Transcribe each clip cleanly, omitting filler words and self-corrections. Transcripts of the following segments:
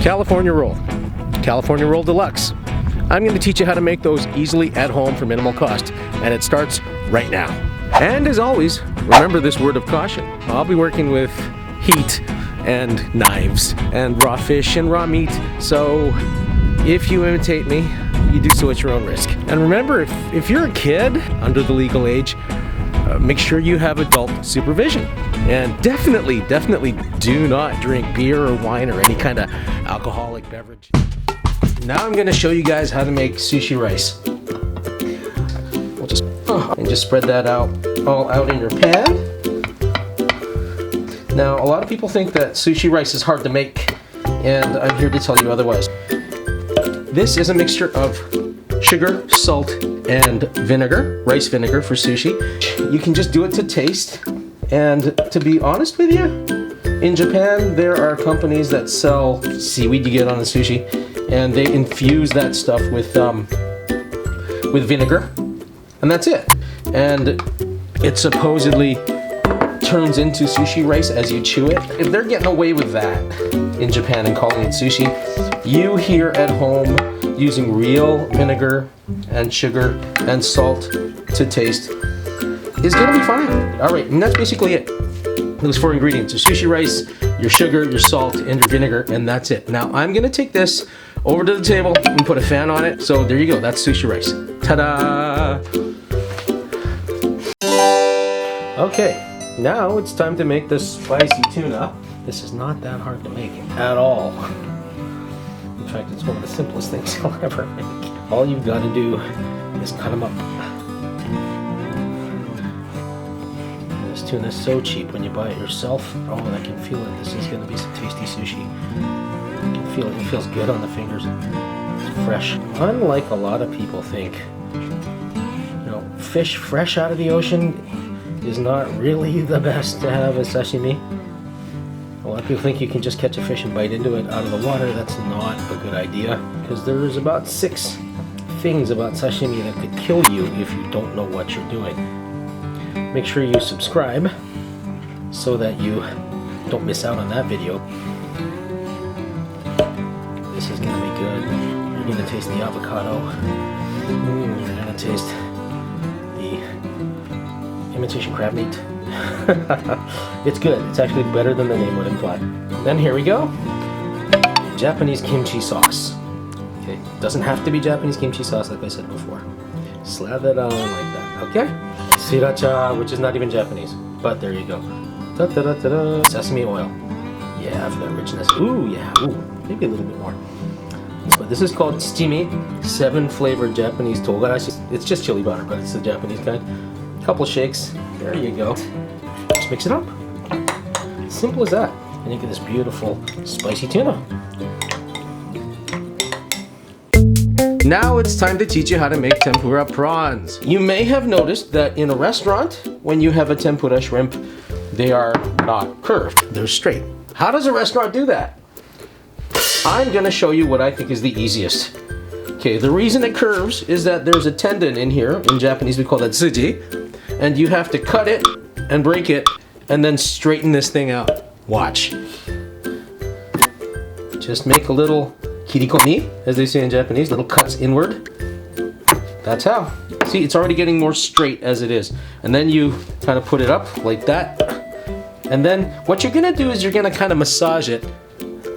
California roll. California roll deluxe. I'm going to teach you how to make those easily at home for minimal cost, and it starts right now. And as always, remember this word of caution. I'll be working with heat and knives and raw fish and raw meat, so if you imitate me, you do so at your own risk. And remember, if you're a kid under the legal age, make sure you have adult supervision. And definitely do not drink beer or wine or any kind of alcoholic beverage. Now I'm going to show you guys how to make sushi rice. We'll just spread that all out in your pan. Now, a lot of people think that sushi rice is hard to make, and I'm here to tell you otherwise. This is a mixture of sugar, salt, and vinegar, rice vinegar for sushi. You can just do it to taste, and to be honest with you, in Japan there are companies that sell seaweed you get on the sushi, and they infuse that stuff with vinegar, and that's it. And it supposedly turns into sushi rice as you chew it. If they're getting away with that in Japan and calling it sushi, you here at home using real vinegar and sugar and salt to taste is gonna be fine. All right, and that's basically it. Those 4 ingredients: your sushi rice, your sugar, your salt, and your vinegar, and that's it. Now I'm gonna take this over to the table and put a fan on it. So there you go, that's sushi rice. Ta-da! Okay, now it's time to make the spicy tuna. This is not that hard to make at all. In fact, it's one of the simplest things I'll ever make. All you've got to do is cut them up. This tuna is so cheap when you buy it yourself. Oh, and I can feel it. This is going to be some tasty sushi. I can feel it. It feels good on the fingers. It's fresh. Unlike a lot of people think, fish fresh out of the ocean is not really the best to have as sashimi. A lot of people think you can just catch a fish and bite into it out of the water. That's not a good idea, because there's about 6 things about sashimi that could kill you if you don't know what you're doing. Make sure you subscribe so that you don't miss out on that video. This is going to be good. You're going to taste the avocado. You're going to taste the imitation crab meat. It's good. It's actually better than the name would imply. Then here we go. Japanese kimchi sauce. Okay, doesn't have to be Japanese kimchi sauce like I said before. Slather it on like that. Okay? Sriracha, which is not even Japanese, but there you go. Da, da, da, da, da. Sesame oil. Yeah, for the richness. Ooh, yeah. Ooh, maybe a little bit more. But this is called tsujimi, 7 flavored Japanese togarashi. It's just chili butter, but it's the Japanese kind. Couple shakes. There you go. Just mix it up. Simple as that. And you get this beautiful spicy tuna. Now it's time to teach you how to make tempura prawns. You may have noticed that in a restaurant, when you have a tempura shrimp, they are not curved. They're straight. How does a restaurant do that? I'm going to show you what I think is the easiest. Okay, the reason it curves is that there's a tendon in here. In Japanese, we call that tsuji. And you have to cut it and break it and then straighten this thing out. Watch. Just make a little kirikomi, as they say in Japanese, little cuts inward. That's how. See, it's already getting more straight as it is. And then you kind of put it up like that. And then what you're going to do is you're going to kind of massage it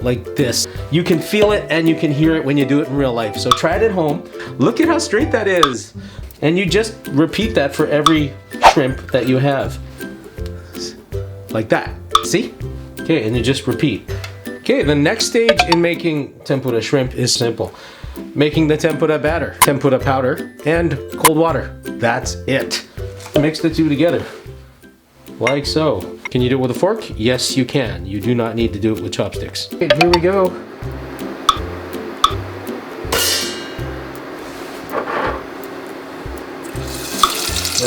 like this. You can feel it and you can hear it when you do it in real life. So try it at home. Look at how straight that is. And you just repeat that for every shrimp that you have. Like that. See? Okay, and you just repeat. Okay, the next stage in making tempura shrimp is simple. Making the tempura batter, tempura powder, and cold water. That's it. Mix the two together. Like so. Can you do it with a fork? Yes, you can. You do not need to do it with chopsticks. Okay, here we go.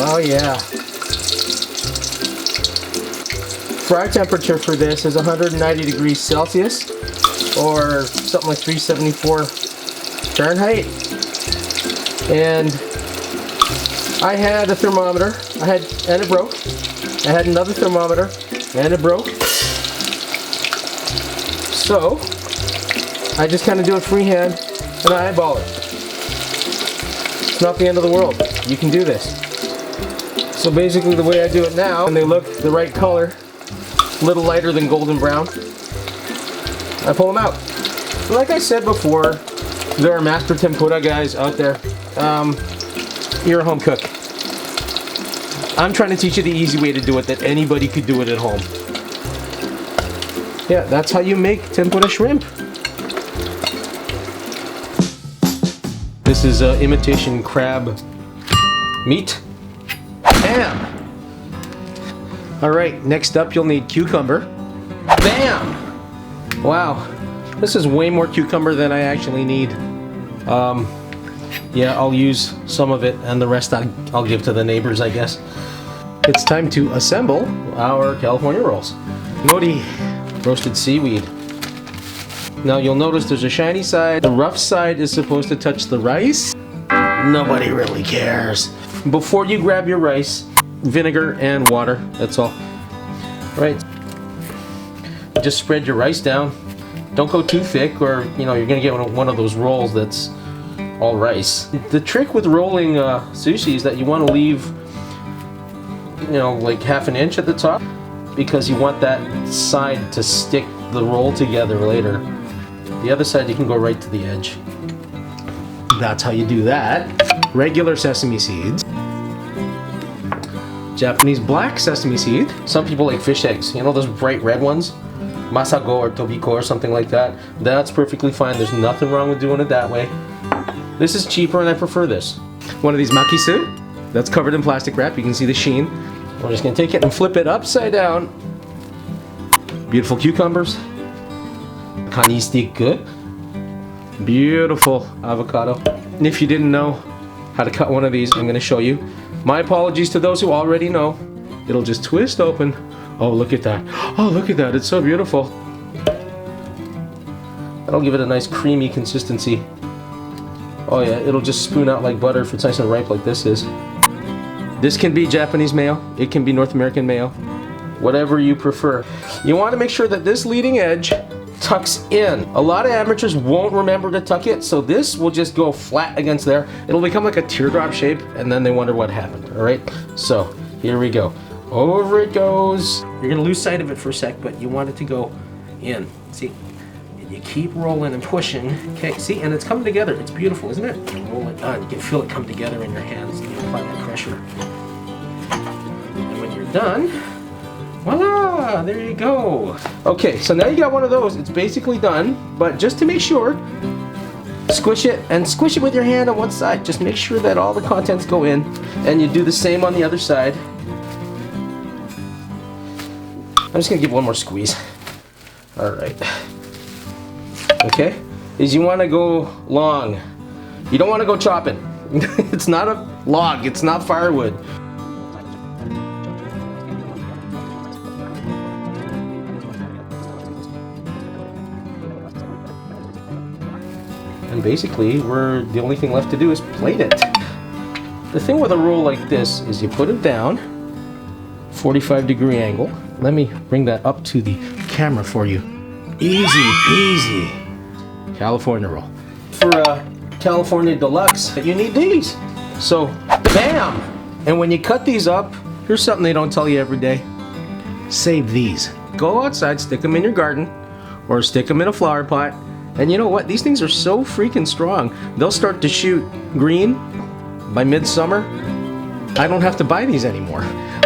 Oh yeah. Fry temperature for this is 190 degrees Celsius or something like 374 Fahrenheit. And I had a thermometer, and it broke. I had another thermometer and it broke. So I just kind of do it freehand and I eyeball it. It's not the end of the world. You can do this. So basically the way I do it now, and they look the right color, a little lighter than golden brown, I pull them out. Like I said before, there are master tempura guys out there. You're a home cook. I'm trying to teach you the easy way to do it, that anybody could do it at home. Yeah, that's how you make tempura shrimp. This is imitation crab meat. Bam! Alright, next up you'll need cucumber. Bam! Wow, this is way more cucumber than I actually need. Yeah, I'll use some of it and the rest I'll give to the neighbors, I guess. It's time to assemble our California rolls. Nori, roasted seaweed. Now you'll notice there's a shiny side. The rough side is supposed to touch the rice. Nobody really cares. Before you grab your rice, vinegar and water, that's all. Right. Just spread your rice down. Don't go too thick or, you know, you're gonna get one of those rolls that's all rice. The trick with rolling sushi is that you want to leave, you know, like half an inch at the top, because you want that side to stick the roll together later. The other side you can go right to the edge. That's how you do that. Regular sesame seeds. Japanese black sesame seed. Some people like fish eggs. You know those bright red ones? Masago or tobiko or something like that. That's perfectly fine. There's nothing wrong with doing it that way. This is cheaper and I prefer this. One of these makisu that's covered in plastic wrap. You can see the sheen. We're just gonna take it and flip it upside down. Beautiful cucumbers. Kani stick good. Beautiful avocado. And if you didn't know how to cut one of these, I'm gonna show you. My apologies to those who already know. It'll just twist open. Oh, look at that. Oh, look at that. It's so beautiful. That'll give it a nice creamy consistency. Oh yeah, it'll just spoon out like butter if it's nice and ripe like this is. This can be Japanese mayo. It can be North American mayo. Whatever you prefer. You want to make sure that this leading edge tucks in. A lot of amateurs won't remember to tuck it, so this will just go flat against there. It'll become like a teardrop shape, and then they wonder what happened, all right? So, here we go. Over it goes. You're gonna lose sight of it for a sec, but you want it to go in. See? You keep rolling and pushing. Okay, see, and it's coming together. It's beautiful, isn't it? Roll it on. You can feel it come together in your hands. You apply that pressure. And when you're done, voila, there you go. Okay, so now you got one of those. It's basically done, but just to make sure, squish it and squish it with your hand on one side. Just make sure that all the contents go in, and you do the same on the other side. I'm just gonna give one more squeeze. All right. Okay, is you want to go long. You don't want to go chopping. It's not a log, it's not firewood. And basically, the only thing left to do is plate it. The thing with a roll like this is you put it down, 45-degree angle. Let me bring that up to the camera for you. Easy peasy. California roll. For a California deluxe, you need these. So, bam! And when you cut these up, here's something they don't tell you every day. Save these. Go outside, stick them in your garden, or stick them in a flower pot. And you know what? These things are so freaking strong. They'll start to shoot green by midsummer. I don't have to buy these anymore.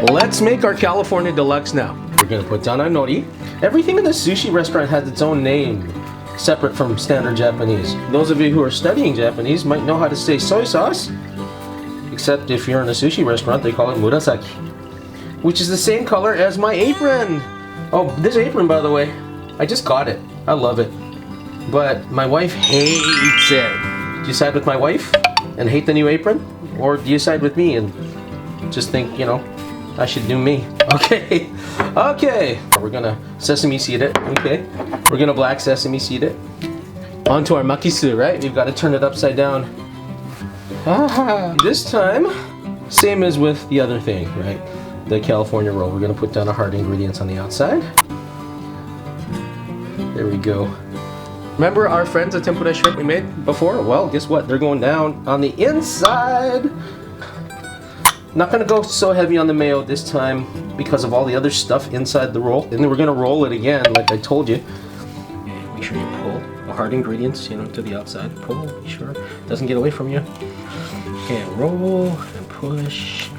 Let's make our California deluxe now. We're gonna put down our nori. Everything in the sushi restaurant has its own name, separate from standard Japanese. Those of you who are studying Japanese might know how to say soy sauce, except if you're in a sushi restaurant, they call it murasaki, which is the same color as my apron. Oh, this apron, by the way, I just got it. I love it. But my wife hates it. Do you side with my wife and hate the new apron? Or do you side with me and just think, you know, I should do me? Okay, okay. We're gonna sesame seed it, okay? We're gonna black sesame seed it. Onto our makisu, right? We've got to turn it upside down. This time, same as with the other thing, right? The California roll. We're gonna put down our hard ingredients on the outside. There we go. Remember our friends at tempura shrimp we made before? Well, guess what? They're going down on the inside. Not gonna go so heavy on the mayo this time because of all the other stuff inside the roll. And then we're gonna roll it again, like I told you. Okay, make sure you pull the hard ingredients, you know, to the outside. Pull, be sure it doesn't get away from you. Okay, roll and push,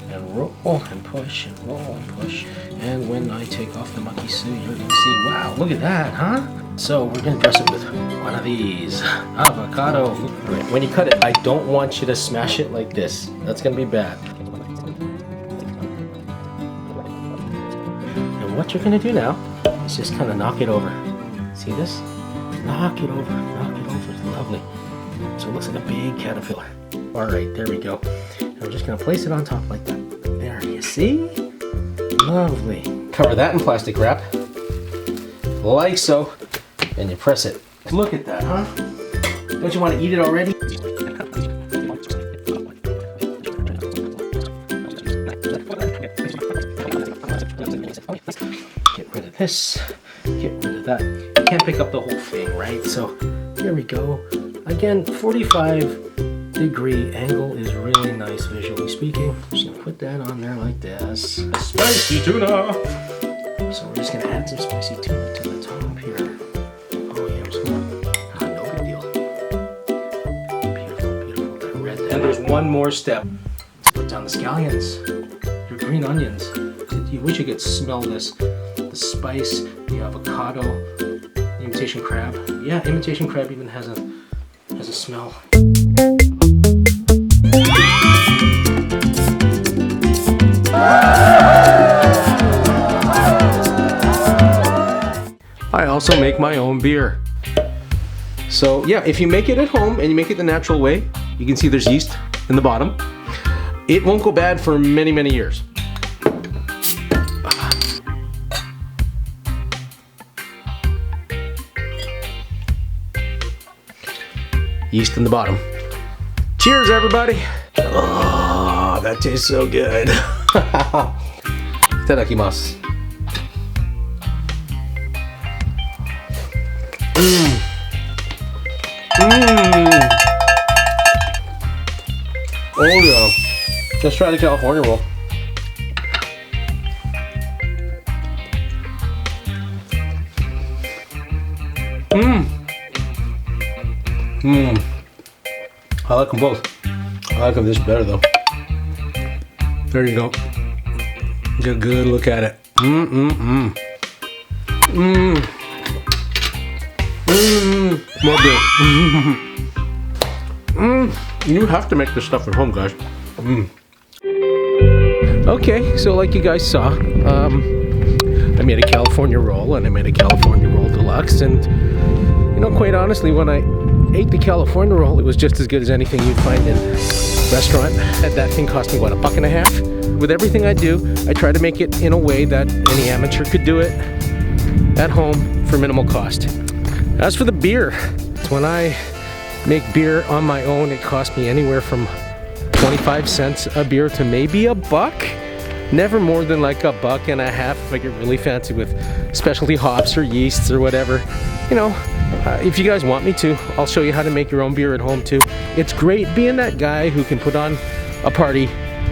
and roll and push, and roll and push. And when I take off the makisu, you're gonna see, wow, look at that, huh? So we're gonna dress it with one of these, avocado. When you cut it, I don't want you to smash it like this. That's gonna be bad. And what you're gonna do now is just kind of knock it over. See this? Knock it over, knock it over. It's lovely. So it looks like a big caterpillar. All right, there we go. And we're just gonna place it on top like that. There, you see? Lovely. Cover that in plastic wrap, like so, and you press it. Look at that, huh? Don't you want to eat it already? Get rid of this, get rid of that. You can't pick up the whole thing, right? So here we go. Again, 45-degree angle is really nice visually speaking. Just gonna put that on there like this. Spicy tuna! So we're just gonna add some spicy tuna to the top here. Oh yeah, some more. No big deal. Beautiful, beautiful. That red there. And there's one more step. Let's put down the scallions. Your green onions. You wish you could smell this. The spice, the avocado, the imitation crab. Yeah, imitation crab even has a smell. I also make my own beer. So yeah, if you make it at home and you make it the natural way, you can see there's yeast in the bottom. It won't go bad for many, many years. Yeast in the bottom. Cheers, everybody. Oh, that tastes so good. Itadakimasu. Oh yeah. Let's try the California roll. I like them both. I like them this better though. There you go. Get a good look at it. More beer. You have to make this stuff at home, guys. Okay, so like you guys saw, I made a California roll and I made a California roll deluxe, and you know, quite honestly, when I ate the California roll, it was just as good as anything you'd find in a restaurant. That thing cost me, what, $1.50? With everything I do, I try to make it in a way that any amateur could do it at home for minimal cost. As for the beer, when I make beer on my own, it costs me anywhere from 25 cents a beer to maybe $1. Never more than like $1.50 if I get really fancy with specialty hops or yeasts or whatever. You know, if you guys want me to, I'll show you how to make your own beer at home too. It's great being that guy who can put on a party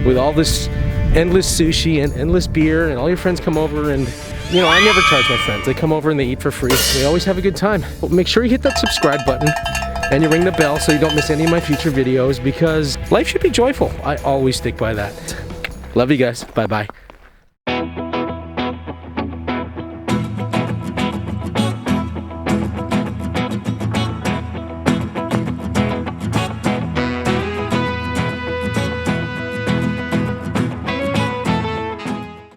with all this endless sushi and endless beer, and all your friends come over, and you know, I never charge my friends. They come over and they eat for free. They always have a good time. But make sure you hit that subscribe button and you ring the bell so you don't miss any of my future videos, because life should be joyful. I always stick by that. Love you guys. Bye-bye.